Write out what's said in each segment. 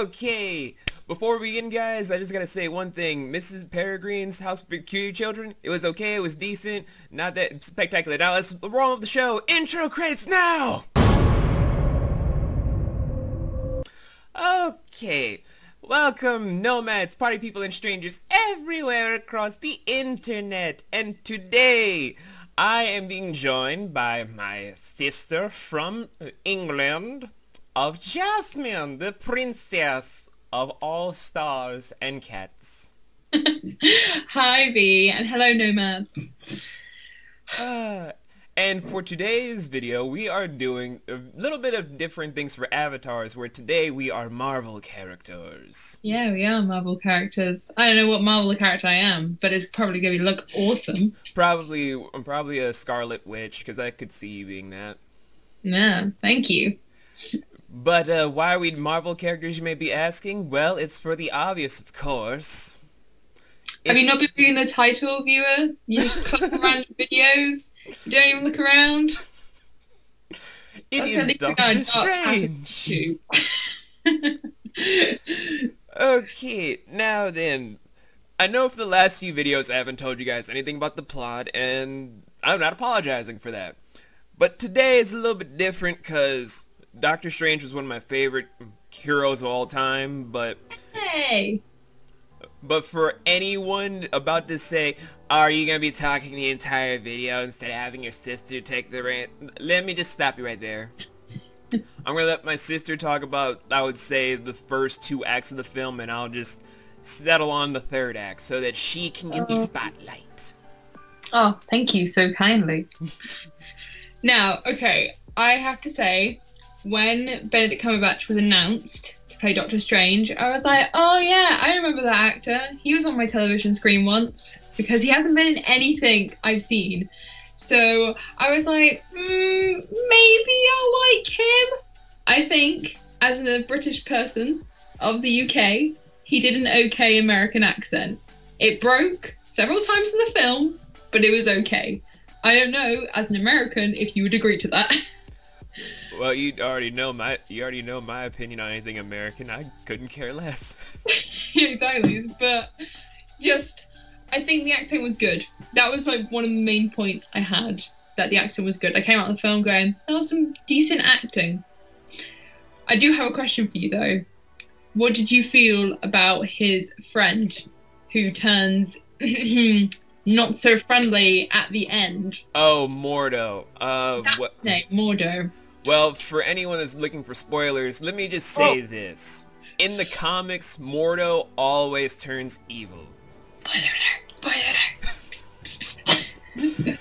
Okay, before we begin, guys, I just gotta say one thing. Mrs. Peregrine's House of Peculiar Children, it was okay, it was decent, not that spectacular. Now let's roll of the show. Intro credits now! Okay, welcome nomads, party people, and strangers everywhere across the internet. And today, I am being joined by my sister from England, of Jasmine, the princess of all stars and cats. Hi, V, and hello, nomads. And for today's video, we are doing a little bit of different things for avatars, where today we are Marvel characters. Yeah, we are Marvel characters. I don't know what Marvel character I am, but it's probably going to look awesome. I'm probably a Scarlet Witch, because I could see you being that. Yeah, thank you. But why are we Marvel characters, you may be asking? Well, it's for the obvious, of course. Have you not been reading the title, viewer? You just click random videos? You don't even look around? It is Doctor Strange! Okay, now then. I know for the last few videos I haven't told you guys anything about the plot, and I'm not apologizing for that. But today is a little bit different, because Doctor Strange was one of my favorite heroes of all time, but... Hey! But for anyone about to say, are you going to be talking the entire video instead of having your sister take the rant? Let me just stop you right there. I'm going to let my sister talk about, I would say, the first 2 acts of the film, and I'll just settle on the 3rd act so that she can get the spotlight. Oh, thank you so kindly. Now, okay, I have to say, when Benedict Cumberbatch was announced to play Doctor Strange, I was like, oh yeah, I remember that actor. He was on my television screen once, because he hasn't been in anything I've seen. So I was like, maybe I'll like him. I think, as a British person of the UK, he did an okay American accent. It broke several times in the film, but it was okay. I don't know, as an American, if you would agree to that. Well, you already know my opinion on anything American. I couldn't care less. Yeah, exactly. But just, I think the acting was good. That was like one of the main points I had, that the acting was good. I came out of the film going, that was some decent acting. I do have a question for you though. What did you feel about his friend, who turns not so friendly at the end? Oh, Mordo. That's his name, Mordo. Well, for anyone that's looking for spoilers, let me just say this. In the comics, Mordo always turns evil. Spoiler alert!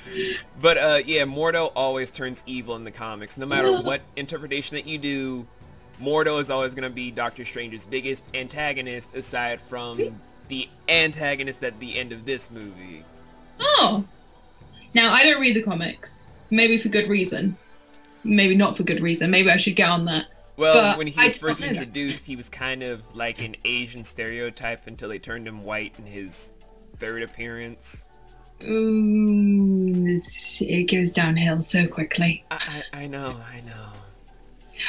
But, yeah, Mordo always turns evil in the comics. No matter what interpretation that you do, Mordo is always going to be Doctor Strange's biggest antagonist, aside from the antagonist at the end of this movie. Oh! Now, I don't read the comics. Maybe for good reason. Maybe not for good reason. Maybe I should get on that. Well, but when he was first introduced, he was kind of like an Asian stereotype until they turned him white in his 3rd appearance. Ooh, it goes downhill so quickly. I know.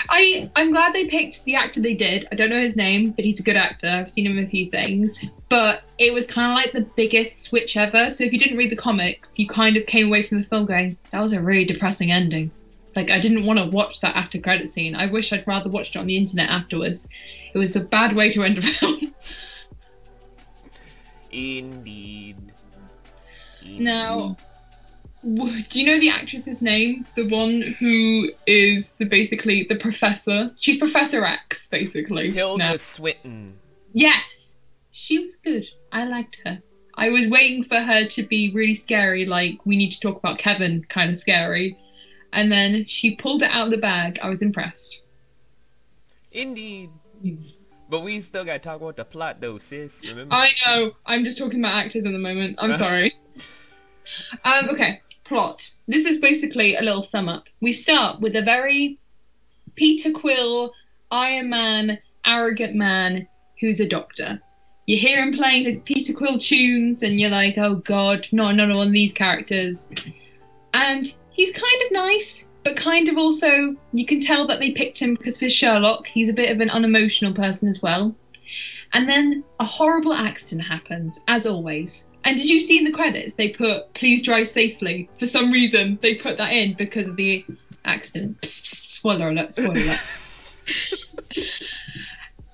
I'm glad they picked the actor they did. I don't know his name, but he's a good actor. I've seen him in a few things. But it was kind of like the biggest switch ever. So if you didn't read the comics, you kind of came away from the film going, that was a really depressing ending. Like, I didn't want to watch that after credit scene. I wish I'd rather watched it on the internet afterwards. It was a bad way to end a film. Indeed. Now, do you know the actress's name? The one who is basically the professor? She's Professor X, basically. Tilda Swinton. Yes! She was good. I liked her. I was waiting for her to be really scary, like, we need to talk about Kevin kind of scary. And then she pulled it out of the bag. I was impressed. Indeed. But we still gotta talk about the plot though, sis, remember? I know. I'm just talking about actors at the moment. I'm sorry. Okay, plot. This is basically a little sum up. We start with a very Peter Quill, Iron Man, arrogant man who's a doctor. You hear him playing his Peter Quill tunes and you're like, oh god, not another one of these characters. And he's kind of nice, but kind of also, you can tell that they picked him because for Sherlock, he's a bit of an unemotional person as well. And then a horrible accident happens, as always. And did you see in the credits, they put, please drive safely. For some reason, they put that in because of the accident. Psst, psst, spoiler alert, spoiler alert.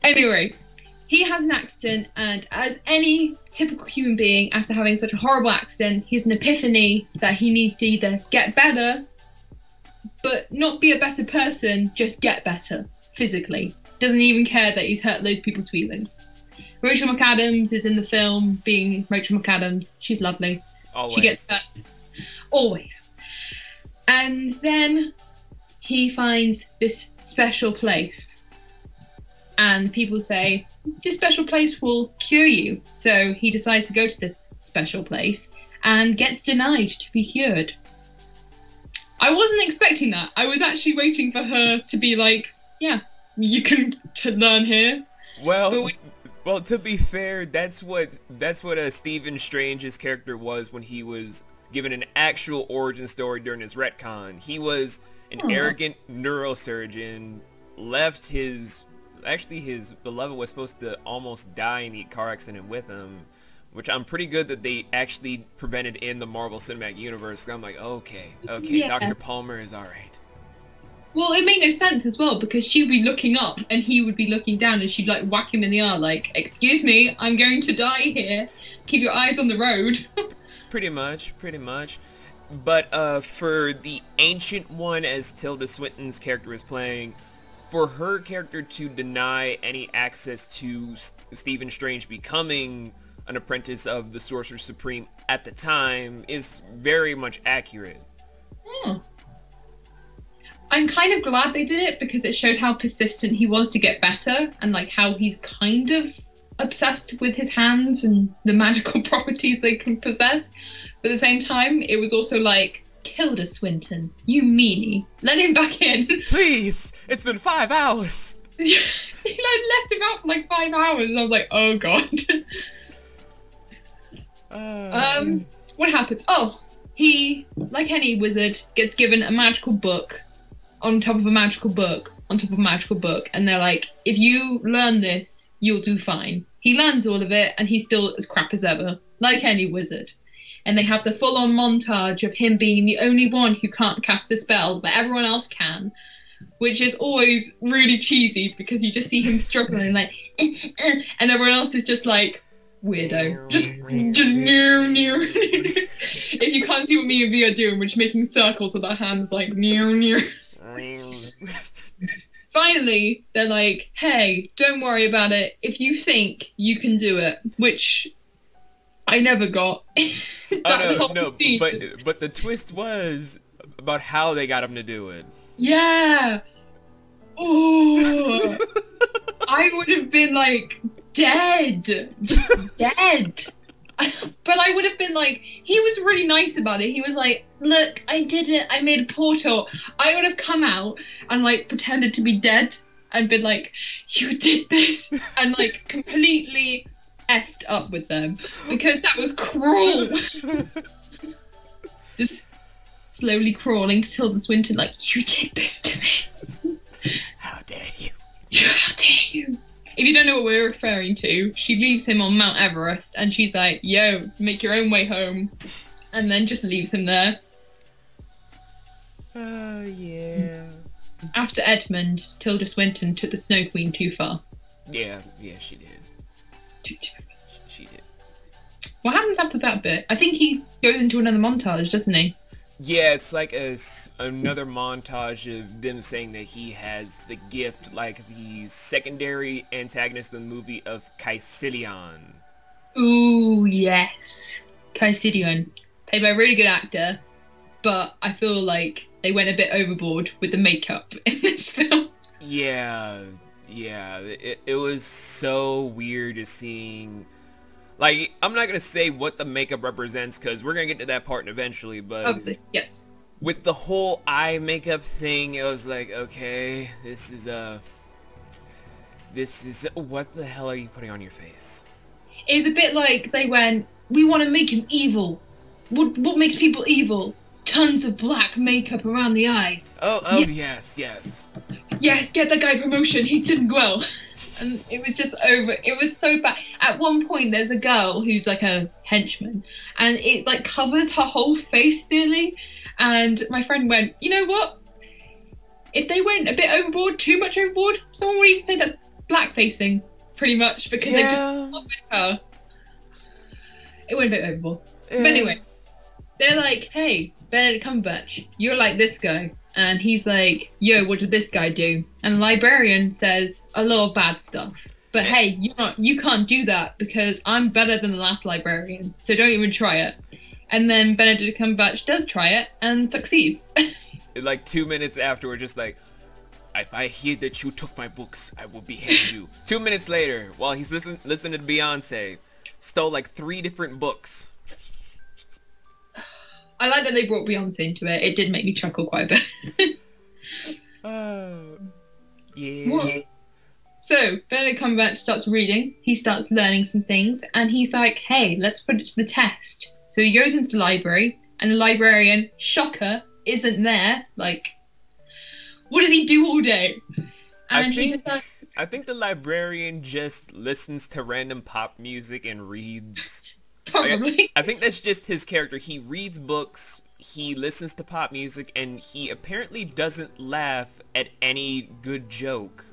Anyway, he has an accident, and as any typical human being, after having such a horrible accident, he has an epiphany that he needs to either get better, but not be a better person, just get better, physically. Doesn't even care that he's hurt those people's feelings. Rachel McAdams is in the film being Rachel McAdams. She's lovely. Always. She gets hurt. Always. And then he finds this special place. And people say, this special place will cure you. So he decides to go to this special place and gets denied to be cured. I wasn't expecting that. I was actually waiting for her to be like, yeah, you can learn here. Well, to be fair, that's what Stephen Strange's character was when he was given an actual origin story during his retcon. He was an arrogant neurosurgeon, left his beloved was supposed to almost die in the car accident with him, which I'm pretty good that they actually prevented in the Marvel Cinematic Universe. So I'm like, okay, yeah. Dr. Palmer is alright. Well, it made no sense as well, because she'd be looking up and he would be looking down, and she'd like whack him in the eye like, excuse me, I'm going to die here. Keep your eyes on the road. Pretty much. But for the Ancient One, as Tilda Swinton's character is playing, for her character to deny any access to Stephen Strange becoming an apprentice of the Sorcerer Supreme at the time is very much accurate. I'm kind of glad they did it, because it showed how persistent he was to get better, and like how he's kind of obsessed with his hands and the magical properties they can possess. But at the same time, it was also like, Tilda Swinton, you meanie, let him back in. Please, it's been 5 hours. He left him out for like 5 hours, and I was like, oh god. What happens? Oh, he, like any wizard, gets given a magical book on top of a magical book on top of a magical book, and they're like, if you learn this, you'll do fine. He learns all of it, and he's still as crap as ever, like any wizard. And they have the full-on montage of him being the only one who can't cast a spell, but everyone else can, which is always really cheesy, because you just see him struggling, like, and everyone else is just like, weirdo. Just near. If you can't see what me and V are doing, we're just making circles with our hands, like, near. Finally, they're like, hey, don't worry about it. If you think you can do it, which I never got. But the twist was about how they got him to do it. Yeah. Oh, I would have been like dead. But I would have been like, he was really nice about it. He was like, look, I did it. I made a portal. I would have come out and like pretended to be dead and been like, you did this, and like completely effed up with them, because that was cruel. Just slowly crawling to Tilda Swinton like, you did this to me. How dare you? How dare you? If you don't know what we're referring to, she leaves him on Mount Everest, and she's like, yo, make your own way home. And then just leaves him there. Oh, yeah. After Edmund, Tilda Swinton took the Snow Queen too far. Yeah, she did. She did. What happens after that bit? I think he goes into another montage, doesn't he? Yeah, it's like another montage of them saying that he has the gift, like the secondary antagonist in the movie of Caecilion. Ooh, yes. Caecilion. Played by a really good actor, but I feel like they went a bit overboard with the makeup in this film. Yeah. It was so weird to seeing... Like, I'm not going to say what the makeup represents, because we're going to get to that part eventually, but... Obviously, yes. With the whole eye makeup thing, it was like, okay, this is what the hell are you putting on your face? It was a bit like they went, we want to make him evil. What makes people evil? tons of black makeup around the eyes. Oh, yes. Yes, get that guy promotion. He's doing well. And it was just over. It was so bad. At one point, there's a girl who's like a henchman, and it like covers her whole face nearly. And my friend went, you know what? If they went a bit overboard, too much overboard, someone would even say that's blackfacing, pretty much, because they just covered her. It went a bit overboard. Yeah. But anyway, they're like, hey, Benedict Cumberbatch, you're like this guy. And he's like, yo, what did this guy do? And the librarian says a lot of bad stuff. But hey, you can't do that because I'm better than the last librarian. So don't even try it. And then Benedict Cumberbatch does try it and succeeds. Like 2 minutes after, we're just like, if I hear that you took my books, I will behead you. 2 minutes later, while he's listening to Beyonce, stole like 3 different books. I like that they brought Beyonce into it. It did make me chuckle quite a bit. Yeah. What? So, Benedict Cumberbatch starts reading. He starts learning some things. And he's like, hey, let's put it to the test. So he goes into the library. And the librarian, shocker, isn't there. Like, what does he do all day? And he decides... I think the librarian just listens to random pop music and reads... Probably. I think that's just his character. He reads books, he listens to pop music, and he apparently doesn't laugh at any good joke.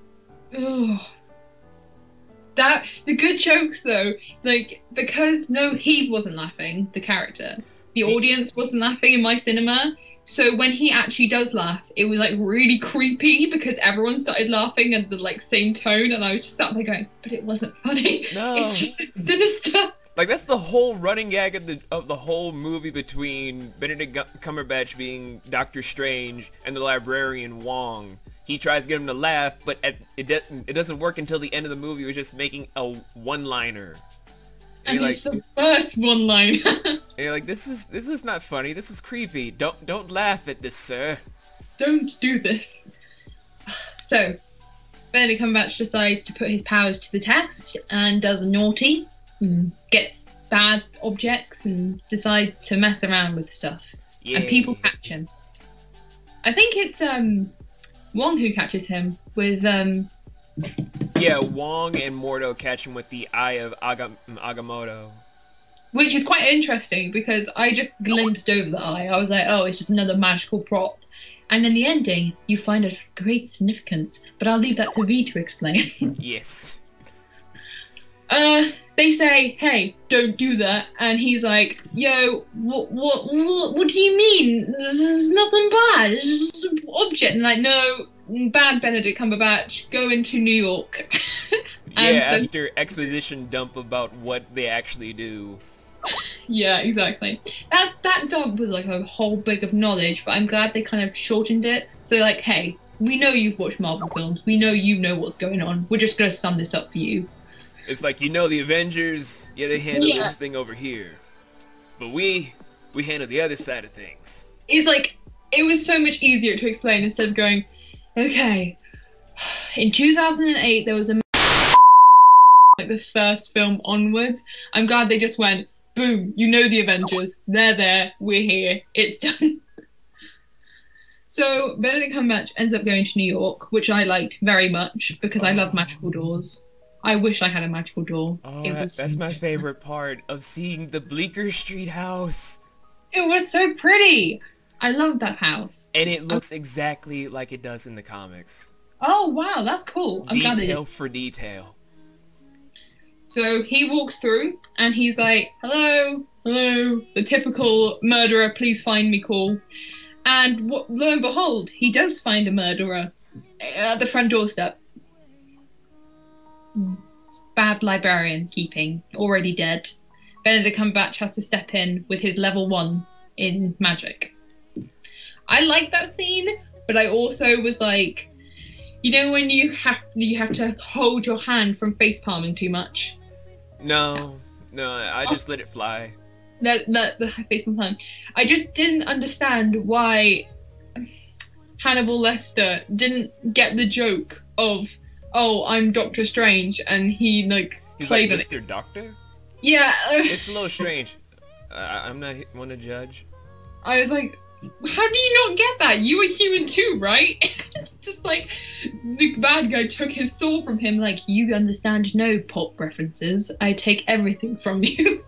Ugh. The good jokes though, like, because he wasn't laughing, the character. The audience wasn't laughing in my cinema. So when he actually does laugh, it was like really creepy because everyone started laughing at the like same tone, and I was just sat there going, but it wasn't funny. No. It's just sinister. Like, that's the whole running gag of the whole movie between Benedict Cumberbatch being Doctor Strange and the librarian Wong. He tries to get him to laugh, but it doesn't work until the end of the movie. It was just making a one-liner. And it's the first one-liner. And you're like, this is not funny. This is creepy. Don't laugh at this, sir. Don't do this. So, Benedict Cumberbatch decides to put his powers to the test and does a naughty. Gets bad objects and decides to mess around with stuff. Yeah. And people catch him. I think it's Wong who catches him with Yeah, Wong and Mordo catch him with the Eye of Agamotto. Which is quite interesting because I just glimpsed over the eye. I was like, oh, it's just another magical prop. And in the ending, you find a great significance. But I'll leave that to V to explain. Yes. They say, hey, don't do that. And he's like, yo, what do you mean? This is nothing bad. It's just an object. And like, no, bad Benedict Cumberbatch, go into New York. After exposition dump about what they actually do. Yeah, exactly. That dump was like a whole big of knowledge, but I'm glad they kind of shortened it. So like, hey, we know you've watched Marvel films. We know you know what's going on. We're just going to sum this up for you. It's like, you know, the Avengers, they handle this thing over here. But we handle the other side of things. It's like, it was so much easier to explain instead of going, okay, in 2008 there was a like the first film onwards. I'm glad they just went, boom, you know the Avengers, they're there, we're here, it's done. So Benedict Cumberbatch ends up going to New York, which I liked very much because I love magical doors. I wish I had a magical door. Oh, that's my favorite part of seeing the Bleecker Street house. It was so pretty. I love that house. And it looks exactly like it does in the comics. Oh, wow, that's cool. I'm glad detail for detail. So he walks through and he's like, hello, hello, the typical murderer, please find me call. And lo and behold, he does find a murderer at the front doorstep. Bad librarian keeping, already dead. Benedict Cumberbatch has to step in with his level 1 in magic. I like that scene, but I also was like, you know when you have to hold your hand from face palming too much? No, I just let it fly. Let the face palm. I just didn't understand why Hannibal Lecter didn't get the joke of, oh, I'm Doctor Strange, and he's like played like Mr. Doctor? Yeah. It's a little strange. I'm not one to judge. I was like, How do you not get that? You were human too, right? Just like the bad guy took his soul from him. Like, you understand no pulp references. I take everything from you.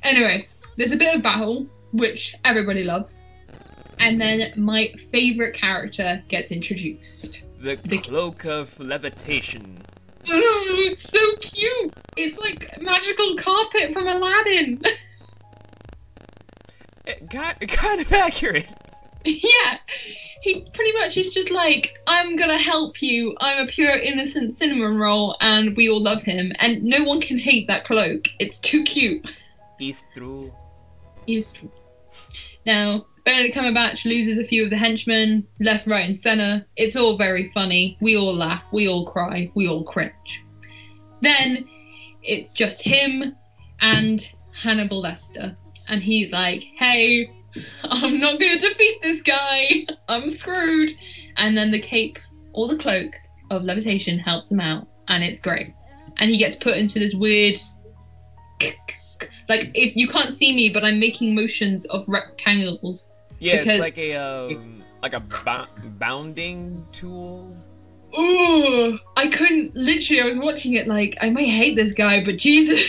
Anyway, there's a bit of battle, which everybody loves. And then my favourite character gets introduced. The Cloak of Levitation. Oh, it's so cute! It's like magical carpet from Aladdin. Kind of accurate. Yeah, he pretty much is just like, I'm gonna help you. I'm a pure innocent cinnamon roll, and we all love him. And no one can hate that cloak. It's too cute. He's true. He's true. Now, Benedict Cumberbatch loses a few of the henchmen, left, right, and centre. It's all very funny. We all laugh, we all cry, we all cringe. Then it's just him and Hannibal Lecter. And he's like, hey, I'm not going to defeat this guy. I'm screwed. And then the cape, or the cloak of levitation helps him out. And it's great. And he gets put into this weird... Like, if you can't see me, but I'm making motions of rectangles. Yeah, because... it's like a bounding tool. Ooh, I couldn't, literally, I was watching it like, I might hate this guy, but Jesus.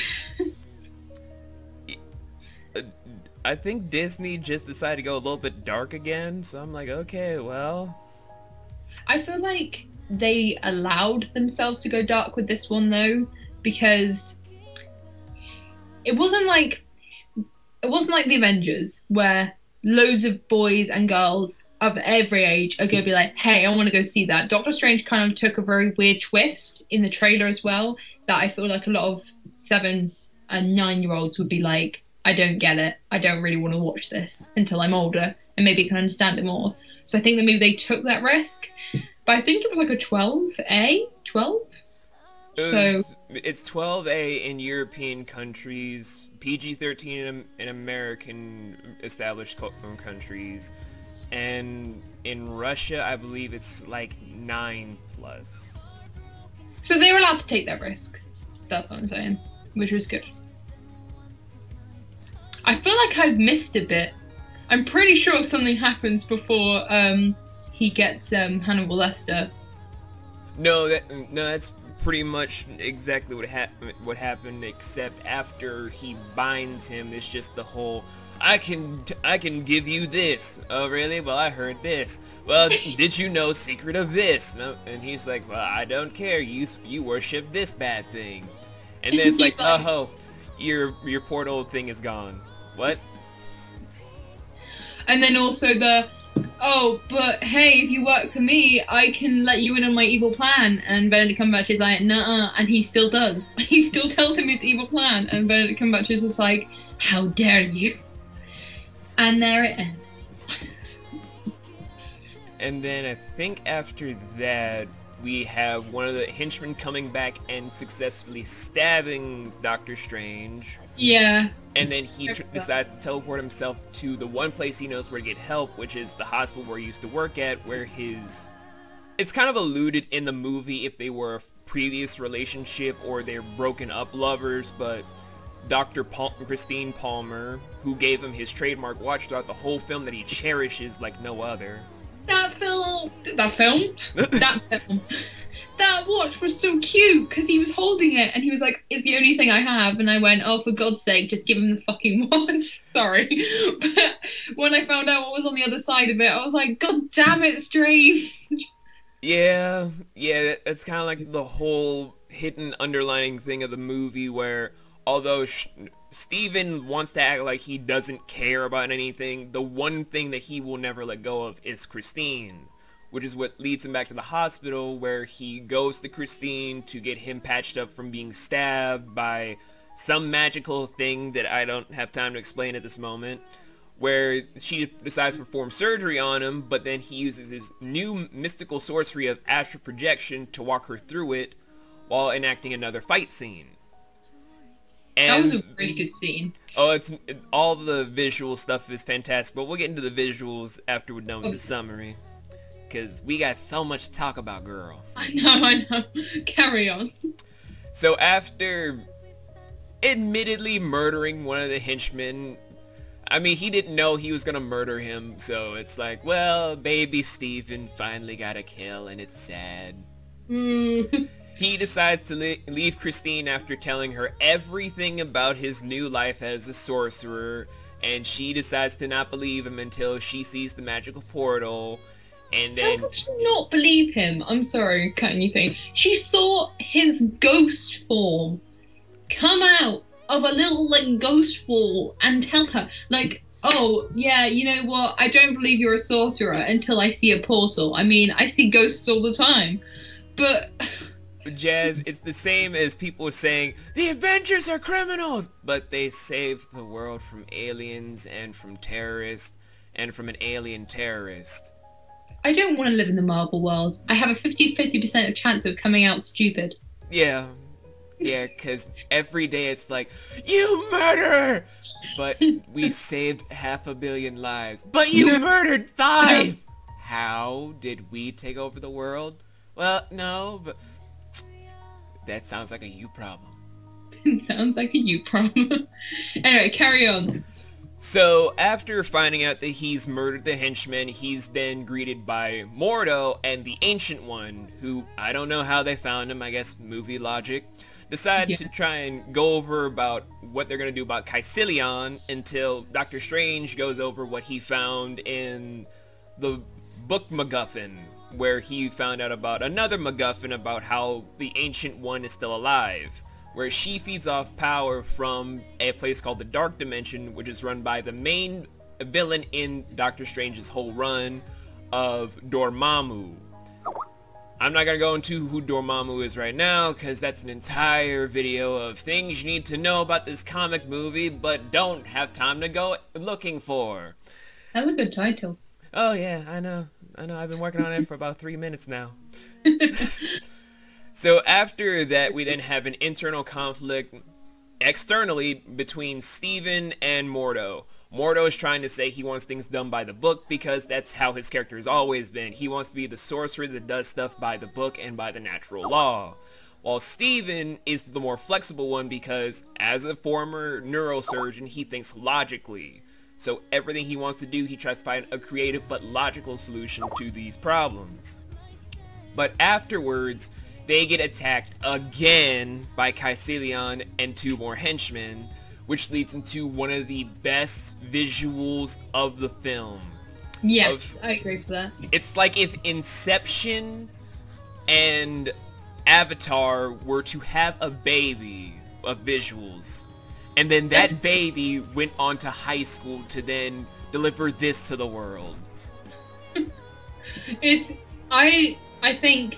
I think Disney just decided to go a little bit dark again, so I'm like, okay, well... I feel like they allowed themselves to go dark with this one, though, because it wasn't like the Avengers, where loads of boys and girls of every age are going to be like, hey, I want to go see that. Doctor Strange kind of took a very weird twist in the trailer as well, that I feel like a lot of 7 and 9-year-olds would be like, I don't get it. I don't really want to watch this until I'm older and maybe can understand it more. So I think that maybe they took that risk. But I think it was like a 12A? 12? It's 12A in European countries, PG-13 in American established countries, and in Russia, I believe it's like 9+. So they were allowed to take that risk. That's what I'm saying, which was good. I feel like I've missed a bit. I'm pretty sure something happens before he gets Hannibal Lecter. No, that's pretty much exactly what happened, except after he binds him, it's just the whole, I can give you this. Oh, really? Well, I heard this. Well, did you know secret of this? And he's like, well, I don't care. You worship this bad thing. And then it's like, oh, your poor old thing is gone. What? And then also oh, but hey, if you work for me, I can let you in on my evil plan. And Benedict Cumberbatch is like, nuh-uh, and he still does. He still tells him his evil plan, and Benedict Cumberbatch is just like, how dare you? And there it ends. And then I think after that, we have one of the henchmen coming back and successfully stabbing Doctor Strange. Yeah. And then he decides to teleport himself to the one place he knows where to get help, which is the hospital where he used to work at, where it's kind of alluded in the movie if they were a previous relationship or they're broken up lovers, but Dr. Christine Palmer, who gave him his trademark watch throughout the whole film that he cherishes like no other. That watch was so cute because he was holding it and he was like, it's the only thing I have. And I went, oh, for God's sake, just give him the fucking watch. Sorry. But when I found out what was on the other side of it, I was like, God damn it, Strange. Yeah, that's kind of like the whole hidden underlining thing of the movie where although Steven wants to act like he doesn't care about anything, the one thing that he will never let go of is Christine, which is what leads him back to the hospital where he goes to Christine to get him patched up from being stabbed by some magical thing that I don't have time to explain at this moment, where she decides to perform surgery on him, but then he uses his new mystical sorcery of astral projection to walk her through it while enacting another fight scene. And that was a really good scene. Oh, all the visual stuff is fantastic, but we'll get into the visuals after we're done with the summary. Because we got so much to talk about, girl. I know. Carry on. So after admittedly murdering one of the henchmen, I mean, he didn't know he was gonna murder him, so it's like, well, baby Steven finally got a kill, and it's sad. He decides to leave Christine after telling her everything about his new life as a sorcerer, and she decides to not believe him until she sees the magical portal, and then... How could she not believe him? I'm sorry, cutting you thing. She saw his ghost form come out of a little, like, ghost wall and tell her, like, oh, yeah, you know what, I don't believe you're a sorcerer until I see a portal. I mean, I see ghosts all the time, but... Jazz, it's the same as people saying, the Avengers are criminals! But they saved the world from aliens and from terrorists and from an alien terrorist. I don't want to live in the Marvel world. I have a 50% chance of coming out stupid. Yeah, because every day it's like, you murderer! But we saved 500 million lives. But you murdered 5! How did we take over the world? Well, no, but... that sounds like a you problem. It sounds like a you problem. Anyway, carry on. So, after finding out that he's murdered the henchman, he's then greeted by Mordo and the Ancient One, who, I don't know how they found him, I guess movie logic, decide to try and go over about what they're going to do about Caecilion until Doctor Strange goes over what he found in the book MacGuffin, where he found out about another MacGuffin about how the Ancient One is still alive, where she feeds off power from a place called the Dark Dimension, which is run by the main villain in Doctor Strange's whole run of Dormammu. I'm not gonna go into who Dormammu is right now, because that's an entire video of things you need to know about this comic movie, but don't have time to go looking for. That's a good title. Oh yeah, I know, I've been working on it for about 3 minutes now. So after that, we then have an internal conflict externally between Steven and Mordo. Mordo is trying to say he wants things done by the book because that's how his character has always been. He wants to be the sorcerer that does stuff by the book and by the natural law. While Steven is the more flexible one because, as a former neurosurgeon, he thinks logically. So everything he wants to do, he tries to find a creative but logical solution to these problems. But afterwards, they get attacked again by Caecilion and 2 more henchmen, which leads into one of the best visuals of the film. Yes, I agree with that. It's like if Inception and Avatar were to have a baby of visuals, and then that baby went on to high school to then deliver this to the world. I think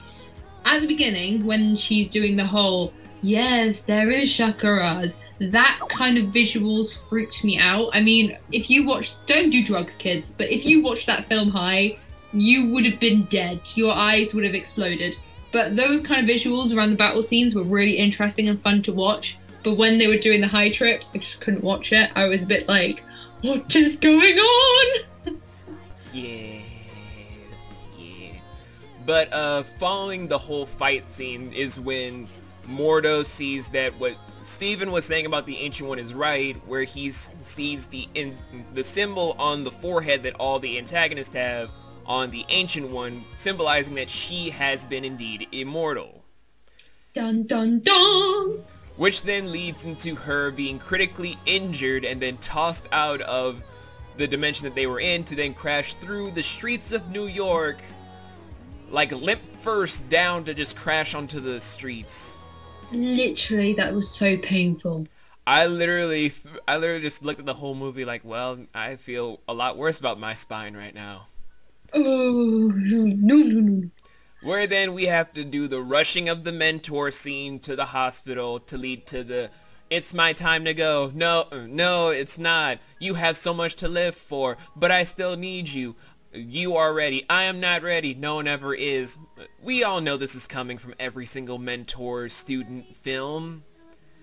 at the beginning, when she's doing the whole, yes, there is chakras, that kind of visuals freaked me out. I mean, if you watch, don't do drugs, kids, but if you watched that film high, you would have been dead. Your eyes would have exploded. But those kind of visuals around the battle scenes were really interesting and fun to watch. But when they were doing the high trips, I just couldn't watch it. I was a bit like, what is going on? Yeah. But following the whole fight scene is when Mordo sees that what Steven was saying about the Ancient One is right, where he sees the symbol on the forehead that all the antagonists have on the Ancient One, symbolizing that she has been indeed immortal. Dun dun dun! Which then leads into her being critically injured and then tossed out of the dimension that they were in to then crash through the streets of New York, like limp first down to just crash onto the streets. Literally, that was so painful. I literally just looked at the whole movie like, well, I feel a lot worse about my spine right now. Oh, no. Where then we have to do the rushing of the mentor scene to the hospital to lead to the, it's my time to go. No, it's not. You have so much to live for, but I still need you. You are ready. I am not ready. No one ever is. We all know this is coming from every single mentor-student film.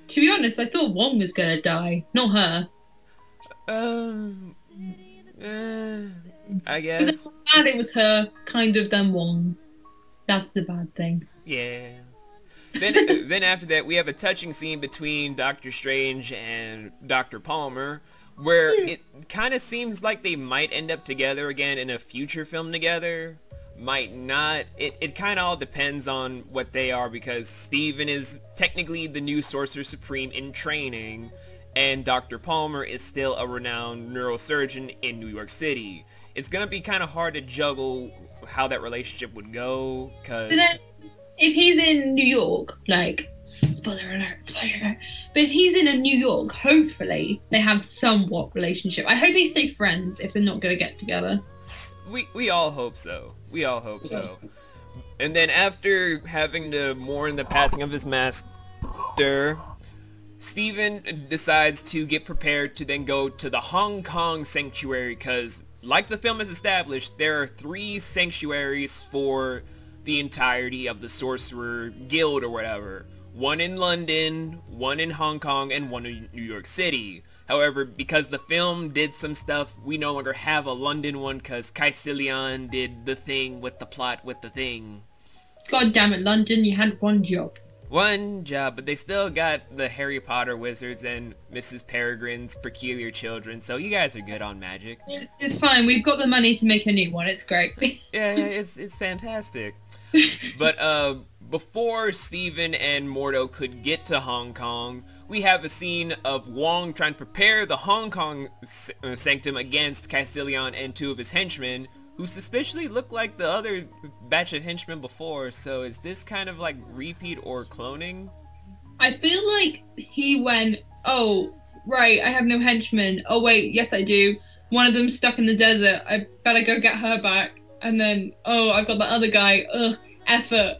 To be honest, I thought Wong was gonna die, not her. I guess. But glad it was her, kind of, than Wong. That's the bad thing. Yeah. Then after that, we have a touching scene between Doctor Strange and Dr. Palmer, where it kind of seems like they might end up together again in a future film together. Might not. It kind of all depends on what they are, because Steven is technically the new Sorcerer Supreme in training, and Dr. Palmer is still a renowned neurosurgeon in New York City. It's gonna be kind of hard to juggle how that relationship would go, cause... But then, if he's in New York, like, spoiler alert, but if he's in New York, hopefully they have somewhat relationship. I hope they stay friends if they're not gonna get together. We all hope so. We all hope so. And then after having to mourn the passing of his master, Steven decides to get prepared to then go to the Hong Kong Sanctuary, because, like the film has established, there are 3 sanctuaries for the entirety of the Sorcerer Guild or whatever. One in London, one in Hong Kong, and one in New York City. However, because the film did some stuff, we no longer have a London one, because Caecilian did the thing with the plot with the thing. God damn it, London, you had one job. One job, but they still got the Harry Potter wizards and Mrs. Peregrine's peculiar children, so you guys are good on magic. It's fine, we've got the money to make a new one, it's great. yeah, it's fantastic. But before Steven and Mordo could get to Hong Kong, we have a scene of Wong trying to prepare the Hong Kong sanctum against Caecilian and 2 of his henchmen, who suspiciously look like the other batch of henchmen before, so is this kind of like repeat or cloning? I feel like he went, oh, right, I have no henchmen. Oh wait, yes I do. One of them's stuck in the desert, I better go get her back. And then, oh, I've got the other guy, ugh, effort.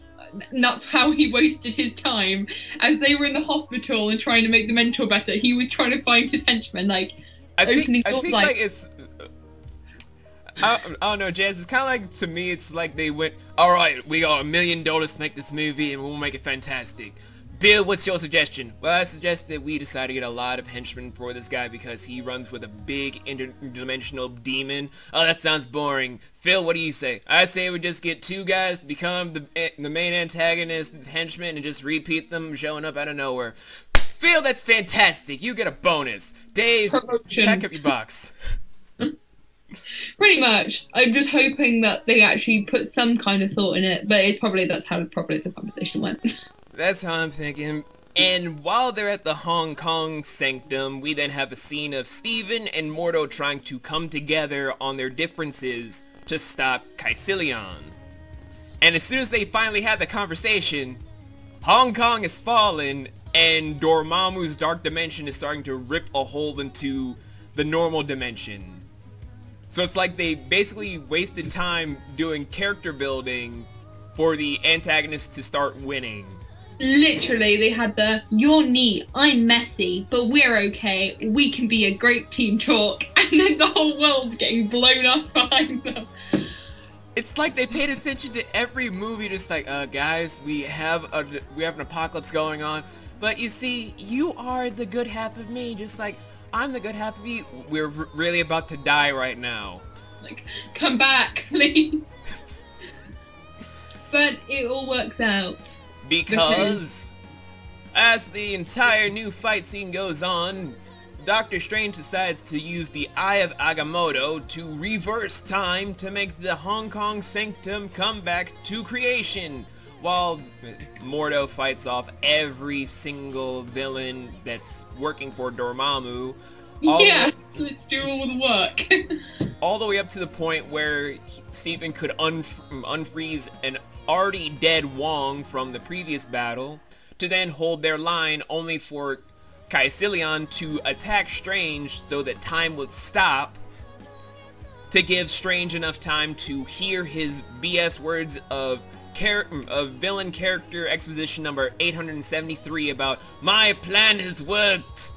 And that's how he wasted his time. As they were in the hospital and trying to make the mentor better, he was trying to find his henchmen, like, opening doors. I think like it's... I don't know, Jazz, it's kind of like, to me, it's like they went, alright, we got $1 million to make this movie and we'll make it fantastic. Bill, what's your suggestion? Well, I suggest that we decide to get a lot of henchmen for this guy because he runs with a big interdimensional demon. Oh, that sounds boring. Phil, what do you say? I say we just get 2 guys to become the main antagonist henchmen and just repeat them showing up out of nowhere. Phil, that's fantastic. You get a bonus. Dave, Promotion. pack up your box. Pretty much. I'm just hoping that they actually put some kind of thought in it, but that's how the conversation went. That's how I'm thinking. And while they're at the Hong Kong sanctum, we then have a scene of Steven and Mordo trying to come together on their differences to stop Caecilian. And as soon as they finally have the conversation, Hong Kong has fallen, and Dormammu's dark dimension is starting to rip a hole into the normal dimension. So it's like they basically wasted time doing character building for the antagonist to start winning. Literally, they had the, you're neat, I'm messy, but we're okay, we can be a great team talk, and then the whole world's getting blown up behind them. It's like they paid attention to every movie, just like, guys, we have an apocalypse going on, but you see, you are the good half of me, just like, I'm the good half of you, we're really about to die right now. Like, come back, please. But it all works out. Because as the entire new fight scene goes on, Doctor Strange decides to use the Eye of Agamotto to reverse time to make the Hong Kong Sanctum come back to creation, while Mordo fights off every single villain that's working for Dormammu. Yeah, let's do all the work. All the way up to the point where Steven could unfreeze an already dead Wong from the previous battle, to then hold their line only for Caecilian to attack Strange so that time would stop, to give Strange enough time to hear his BS words of villain character exposition number 873 about my plan has worked,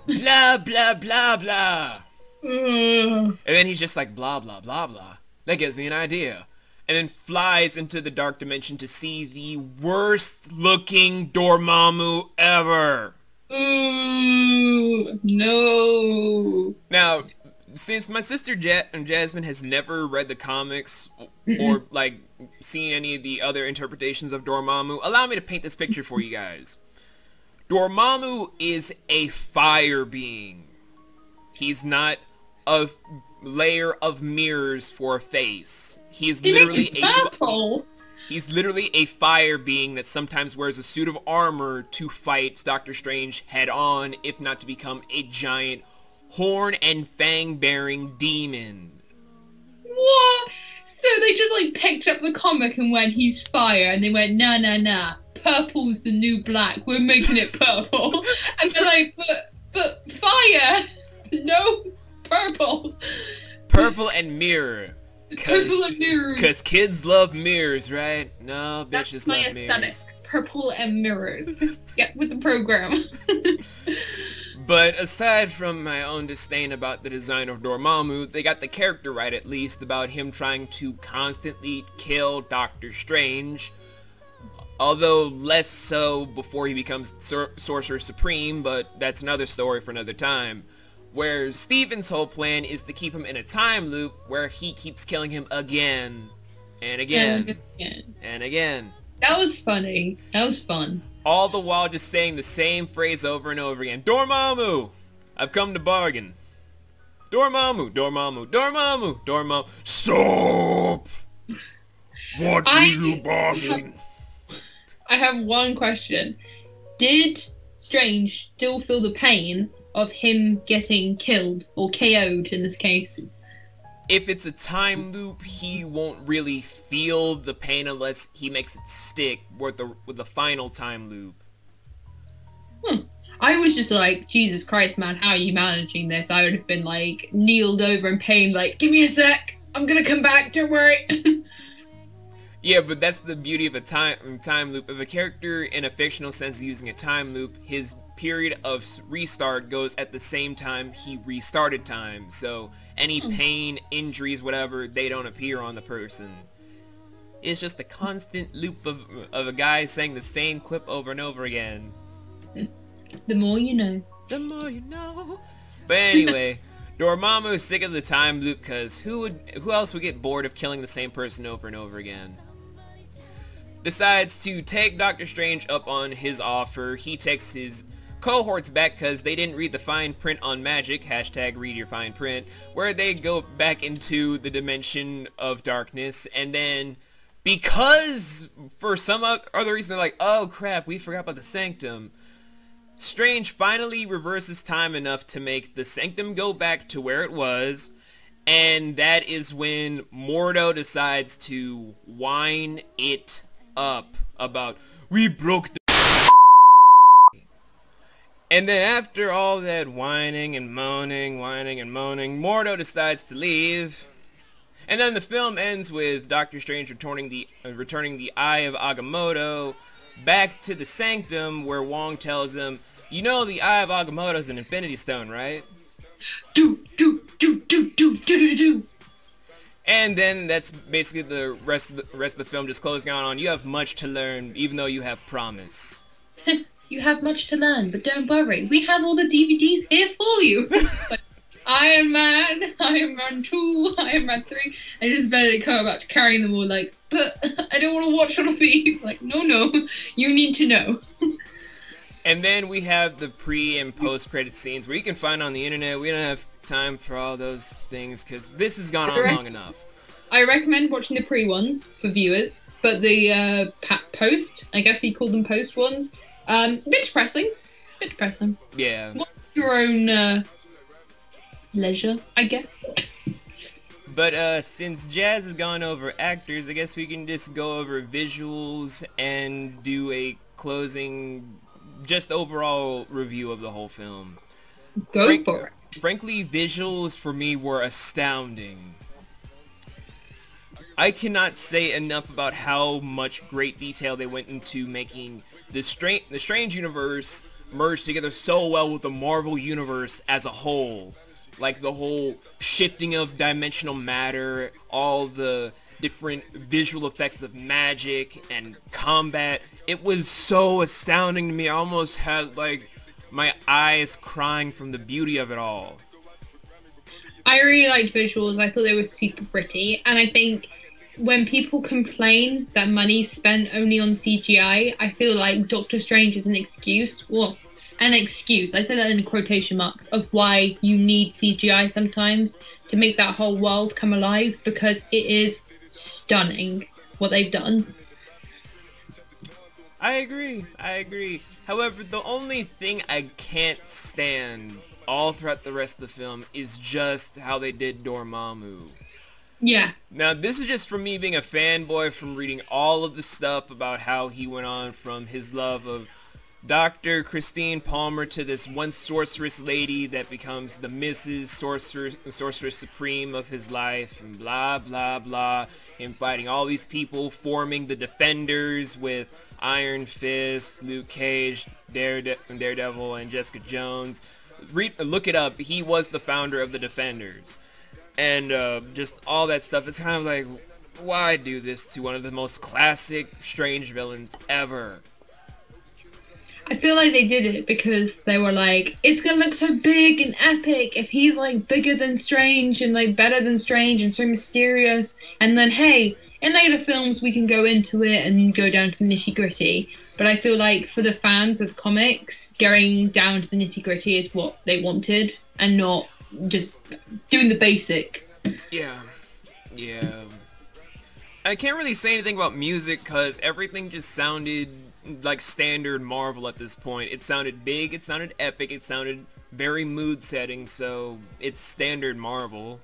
blah blah blah blah. And then he's just like blah blah blah blah. That gives me an idea. And then flies into the dark dimension to see the worst looking Dormammu ever. Ooh, no. Now, since my sister Jasmine has never read the comics or like seen any of the other interpretations of Dormammu, allow me to paint this picture for you guys. Dormammu is a fire being. He's not a layer of mirrors for a face. He's They literally make it purple. He's literally a fire being that sometimes wears a suit of armor to fight Doctor Strange head on, if not to become a giant horn and fang bearing demon. What? So they just like picked up the comic and went, he's fire, and they went, nah, purple's the new black, we're making it purple. And they're like, but fire, no, purple. Purple and mirror. Purple and mirrors. Because kids love mirrors, right? No, bitches love mirrors. That's my aesthetic. Purple and mirrors. Get with the program. But aside from my own disdain about the design of Dormammu, they got the character right at least about him trying to constantly kill Doctor Strange. Although less so before he becomes Sorcerer Supreme, but that's another story for another time. Where Stephen's whole plan is to keep him in a time loop where he keeps killing him again and again and again. That was funny. That was fun. All the while just saying the same phrase over and over again. Dormammu! I've come to bargain. Dormammu! Dormammu! Dormammu! Dormammu! Stop! What do you bargain? I have one question. Did Strange still feel the pain of him getting killed, or KO'd in this case? If it's a time loop, he won't really feel the pain unless he makes it stick with the final time loop. I was just like, Jesus Christ, man, how are you managing this? I would have been like, kneeled over in pain, like, give me a sec, I'm gonna come back, don't worry. Yeah, but that's the beauty of a time loop. If a character in a fictional sense is using a time loop, his period of restart goes at the same time he restarted time. So any pain, injuries, whatever, they don't appear on the person. It's just a constant loop of a guy saying the same quip over and over again. The more you know. The more you know. But anyway, Dormammu is sick of the time loop because who else would get bored of killing the same person over and over again? Decides to take Doctor Strange up on his offer. He takes his cohorts back because they didn't read the fine print on magic, hashtag read your fine print, where they go back into the dimension of darkness, and then because for some other reason they're like, oh crap, we forgot about the sanctum, Strange finally reverses time enough to make the sanctum go back to where it was, and that is when Mordo decides to whine it up about, we broke the and then after all that whining and moaning, Mordo decides to leave. And then the film ends with Doctor Strange returning the Eye of Agamotto back to the Sanctum, where Wong tells him, you know the Eye of Agamotto is an Infinity Stone, right? Do. And then that's basically the rest of the film just closing on you have much to learn, even though you have promise. You have much to learn, but don't worry. We have all the DVDs here for you. Like, Iron Man, Iron Man 2, Iron Man 3. And just Benedict Cumberbatch carrying them all like, but I don't want to watch all of these. Like, no, you need to know. And then we have the pre and post credit scenes where you can find on the internet. We don't have time for all those things because this has gone on long enough. I recommend watching the pre ones for viewers, but the post, I guess you call them post ones, a bit depressing. Yeah. What's your own leisure, I guess? But since Jazz has gone over actors, I guess we can just go over visuals and do a closing, just overall review of the whole film. Go for it. Frankly, visuals for me were astounding. I cannot say enough about how much great detail they went into making the Strange universe merge together so well with the Marvel universe as a whole. Like the whole shifting of dimensional matter, all the different visual effects of magic and combat. It was so astounding to me. I almost had like my eyes crying from the beauty of it all. I really liked visuals. I thought they were super pretty, and I think when people complain that money's spent only on CGI, I feel like Doctor Strange is an excuse. Well, an excuse. I say that in quotation marks of why you need CGI sometimes to make that whole world come alive, because it is stunning what they've done. I agree. However, the only thing I can't stand all throughout the rest of the film is just how they did Dormammu. Yeah. Now, this is just from me being a fanboy from reading all of the stuff about how he went on from his love of Dr. Christine Palmer to this one sorceress lady that becomes the Mrs. Sorceress Supreme of his life, and blah, blah, blah. Him fighting all these people, forming the Defenders with Iron Fist, Luke Cage, Daredevil, and Jessica Jones. Look it up. He was the founder of the Defenders. And just all that stuff. It's kind of like, why do this to one of the most classic Strange villains ever? I feel like they did it because they were like, it's gonna look so big and epic if he's like bigger than Strange and like better than Strange and so mysterious. And then, hey, in later films we can go into it and go down to the nitty-gritty. But I feel like for the fans of comics, going down to the nitty-gritty is what they wanted, and not just doing the basic. Yeah. I can't really say anything about music because everything just sounded like standard Marvel at this point. It sounded big, it sounded epic, it sounded very mood setting, so it's standard Marvel.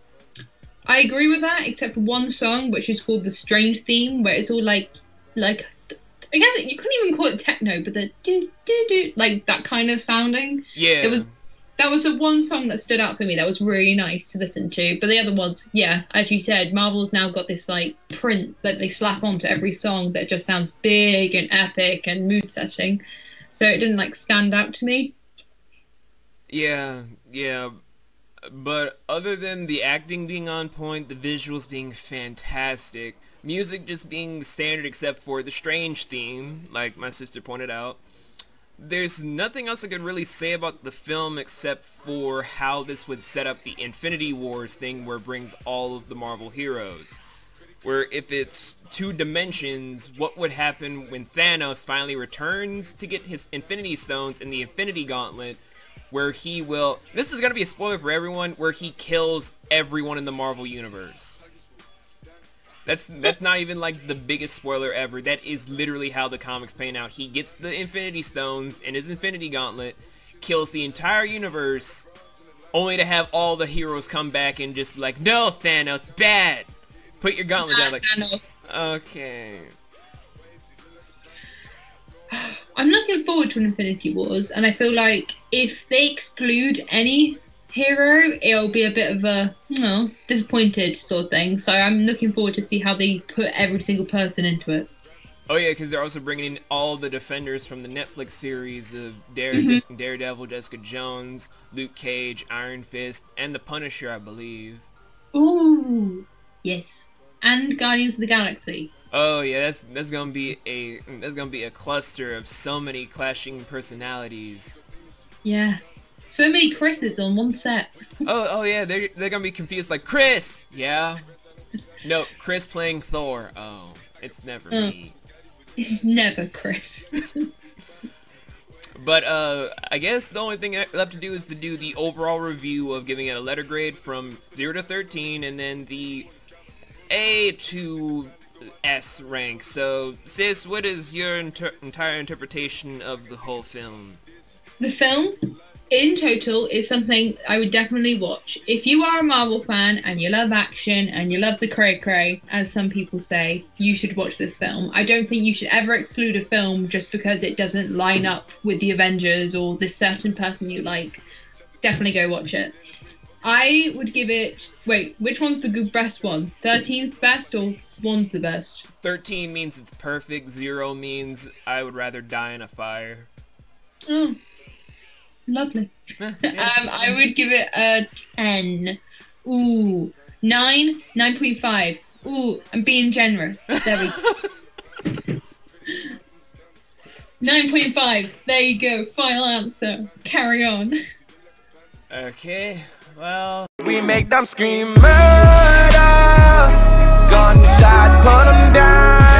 I agree with that, except one song which is called the Strange theme, where it's all like I guess you couldn't even call it techno, but the do do do, like that kind of sounding. Yeah. That was the one song that stood out for me. That was really nice to listen to. But the other ones, yeah, as you said, Marvel's now got this like print that they slap onto every song that just sounds big and epic and mood setting. So it didn't like stand out to me. Yeah. But other than the acting being on point, the visuals being fantastic, music just being standard except for the Strange theme, like my sister pointed out, there's nothing else I could really say about the film except for how this would set up the Infinity Wars thing where it brings all of the Marvel heroes. Where if it's two dimensions, what would happen when Thanos finally returns to get his Infinity Stones in the Infinity Gauntlet, where he will... This is going to be a spoiler for everyone, where he kills everyone in the Marvel Universe. That's not even like the biggest spoiler ever. That is literally how the comics pan out. He gets the Infinity Stones in his Infinity Gauntlet, kills the entire universe, only to have all the heroes come back and just like, no, Thanos, bad! Put your gauntlet down. Like, Thanos. Okay. I'm looking forward to Infinity Wars, and I feel like if they exclude any hero, it'll be a bit of a disappointed sort of thing. So I'm looking forward to see how they put every single person into it. Oh yeah, because they're also bringing in all the Defenders from the Netflix series of Daredevil, Jessica Jones, Luke Cage, Iron Fist, and the Punisher, I believe. Ooh, yes, and Guardians of the Galaxy. Oh yeah, that's gonna be a cluster of so many clashing personalities. Yeah. So many Chris's on one set. Oh yeah, they're gonna be confused like, Chris! Yeah? No, Chris playing Thor. Oh, it's never me. It's never Chris. But I guess the only thing left to do is to do the overall review of giving it a letter grade from 0 to 13 and then the A to S rank. So, sis, what is your entire interpretation of the whole film? The film, in total, is something I would definitely watch. If you are a Marvel fan and you love action and you love the cray-cray, as some people say, you should watch this film. I don't think you should ever exclude a film just because it doesn't line up with the Avengers or this certain person you like. Definitely go watch it. I would give it... Wait, which one's the best one? 13's the best or 1's the best? 13 means it's perfect. 0 means I would rather die in a fire. Oh. Lovely. I would give it a 10. Ooh. 9, 9.5. Ooh, I'm being generous. There we go. 9.5. There you go. Final answer. Carry on. Okay, well... We make them scream murder. Gunshot, put them down.